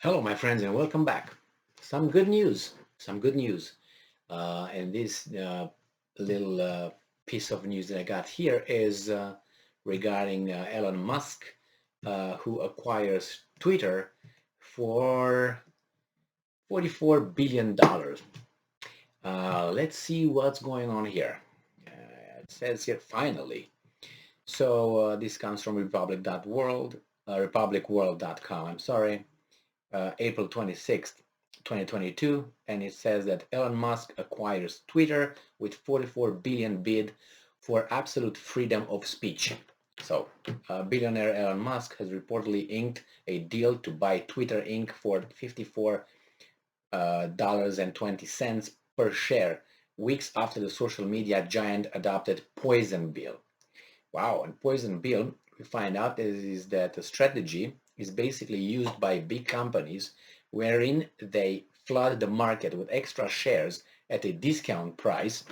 Hello, my friends, and welcome back. Some good news. Some good news. And this little piece of news that I got here is regarding Elon Musk, who acquires Twitter for $44 billion. Let's see what's going on here. It says here finally. So this comes from republicworld.com. I'm sorry. April 26th, 2022, and it says that Elon Musk acquires Twitter with 44 billion bid for absolute freedom of speech. So, billionaire Elon Musk has reportedly inked a deal to buy Twitter Inc. for $54.20 per share, weeks after the social media giant adopted Poison Bill. Wow, and Poison Bill, we find out is that the strategy is basically used by big companies wherein they flood the market with extra shares at a discount price,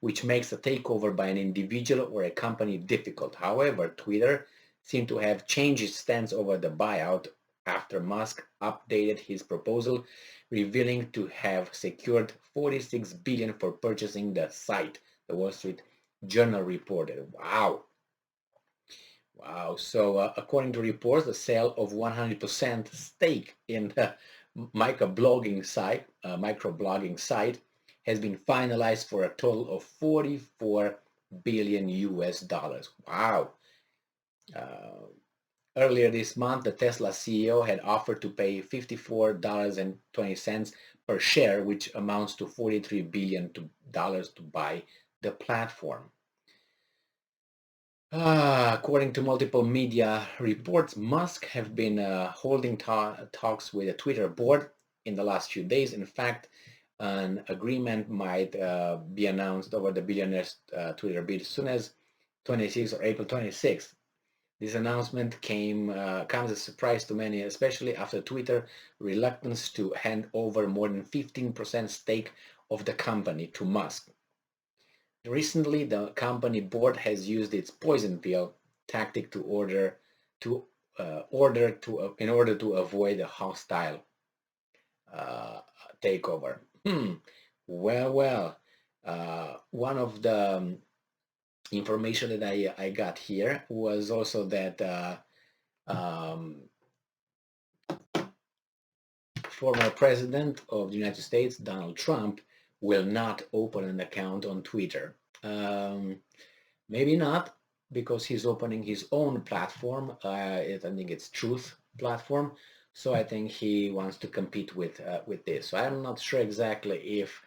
which makes a takeover by an individual or a company difficult. However, Twitter seemed to have changed its stance over the buyout after Musk updated his proposal, revealing to have secured 46 billion for purchasing the site, the Wall Street Journal reported. Wow. Wow. So, according to reports, the sale of 100% stake in the microblogging site has been finalized for a total of 44 billion US dollars. Wow. Uh, Earlier this month, the Tesla CEO had offered to pay $54.20 per share, which amounts to $43 billion to buy the platform. According to multiple media reports, Musk have been holding talks with the Twitter board in the last few days. In fact, an agreement might be announced over the billionaire's Twitter bid as soon as 26 or April 26th. This announcement comes as a surprise to many, especially after Twitter reluctance to hand over more than 15% stake of the company to Musk. Recently, the company board has used its poison pill tactic in order to avoid a hostile takeover. Well. One of the information that I got here was also that former president of the United States, Donald Trump, will not open an account on Twitter. Maybe not, because he's opening his own platform. I think it's Truth platform. So I think he wants to compete with this. So I'm not sure exactly if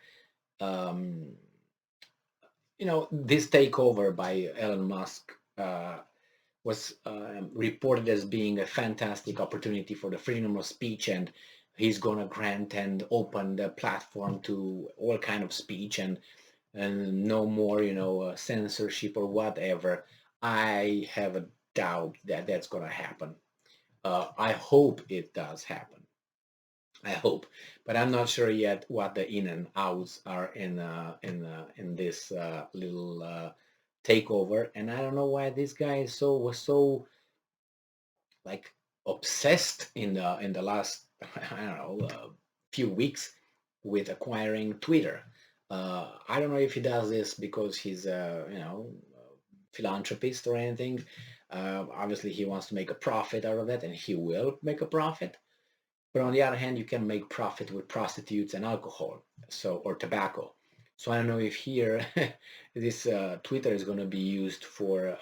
this takeover by Elon Musk was reported as being a fantastic opportunity for the freedom of speech, and he's going to grant and open the platform to all kind of speech and no more censorship or whatever. I have a doubt that that's going to happen. I hope it does happen. I hope, but I'm not sure yet what the in and outs are in this little takeover, and I don't know why this guy was so like obsessed in the last I don't know few weeks with acquiring Twitter. I don't know if he does this because he's philanthropist or anything. Obviously, he wants to make a profit out of that, and he will make a profit. But on the other hand, you can make profit with prostitutes and alcohol, or tobacco. So I don't know if here this Twitter is going to be used for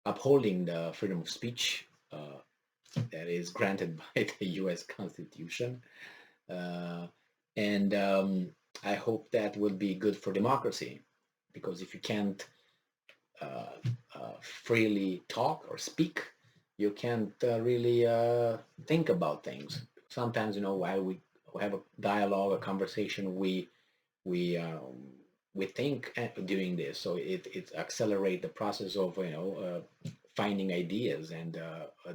upholding the freedom of speech that is granted by the U.S. Constitution, and I hope that will be good for democracy, because if you can't freely talk or speak, you can't really think about things. Sometimes, while we have a dialogue, a conversation, we think doing this, so it accelerate the process of finding ideas and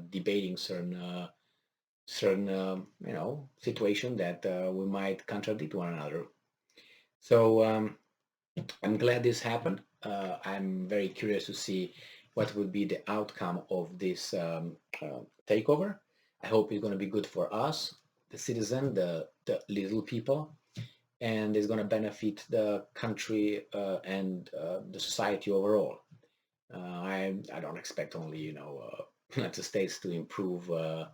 debating certain situation that we might contradict one another. So I'm glad this happened. I'm very curious to see what will be the outcome of this takeover. I hope it's going to be good for us, the citizen, the little people, and it's going to benefit the country and the society overall. I don't expect only United States to improve uh,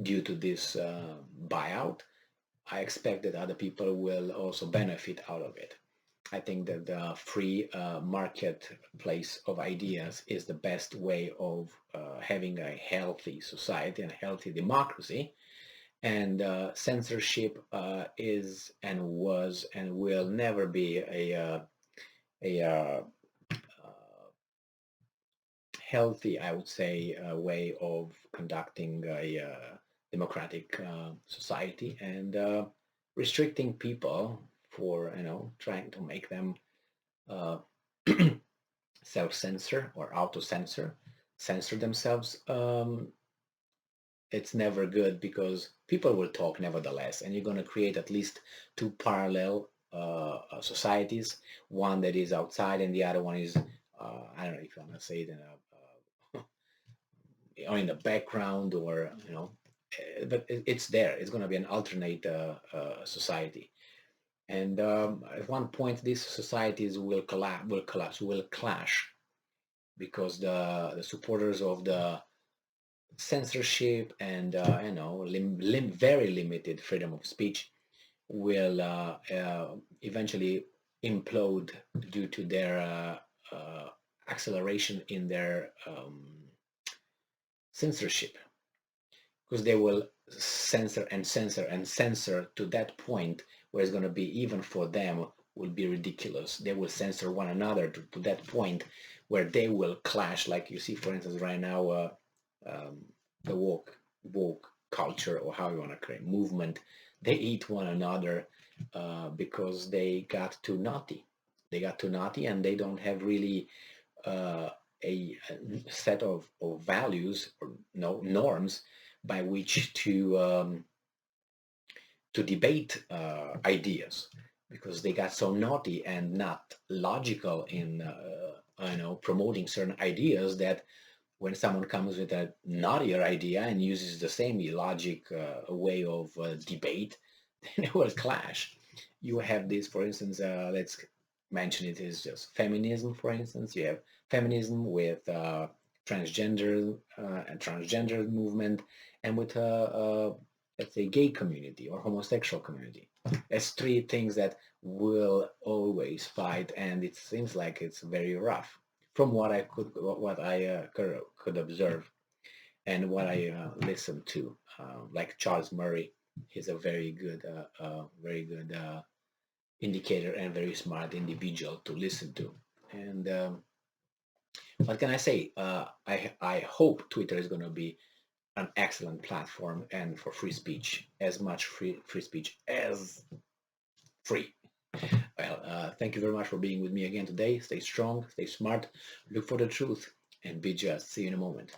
due to this buyout. I expect that other people will also benefit out of it. I think that the free marketplace of ideas is the best way of having a healthy society and healthy democracy. And censorship is and was and will never be a healthy, I would say, way of conducting a democratic society, and restricting people for trying to make them uh, self-censor or censor themselves. It's never good because people will talk nevertheless, and you're going to create at least two parallel societies, one that is outside and the other one is I don't know if I'm going to say it in or in the background, or but it's there. It's going to be an alternate society, and at one point these societies will clash, because the supporters of the censorship and very limited freedom of speech will eventually implode due to their acceleration in their censorship, because they will censor and censor and censor to that point where it's going to be, even for them, will be ridiculous. They will censor one another to that point where they will clash, like you see, for instance, right now, um, the woke culture, or how you want to create movement. They eat one another because they got too naughty. They got too naughty, and they don't have really uh, a set of values or no norms by which to debate ideas, because they got so naughty and not logical in promoting certain ideas, that when someone comes with a naughtier idea and uses the same logic way of debate, then it will clash. You have this, for instance, let's mention it is just feminism, for instance. You have feminism with transgender and transgender movement, and with let's say gay community or homosexual community. That's three things that will always fight, and it seems like it's very rough from what I could observe and what I listened to. Like Charles Murray is a very good indicator and very smart individual to listen to. And what can I say? I hope Twitter is going to be an excellent platform and for free speech, as much free speech as free. Well, thank you very much for being with me again today. Stay strong, stay smart, look for the truth, and be just. See you in a moment.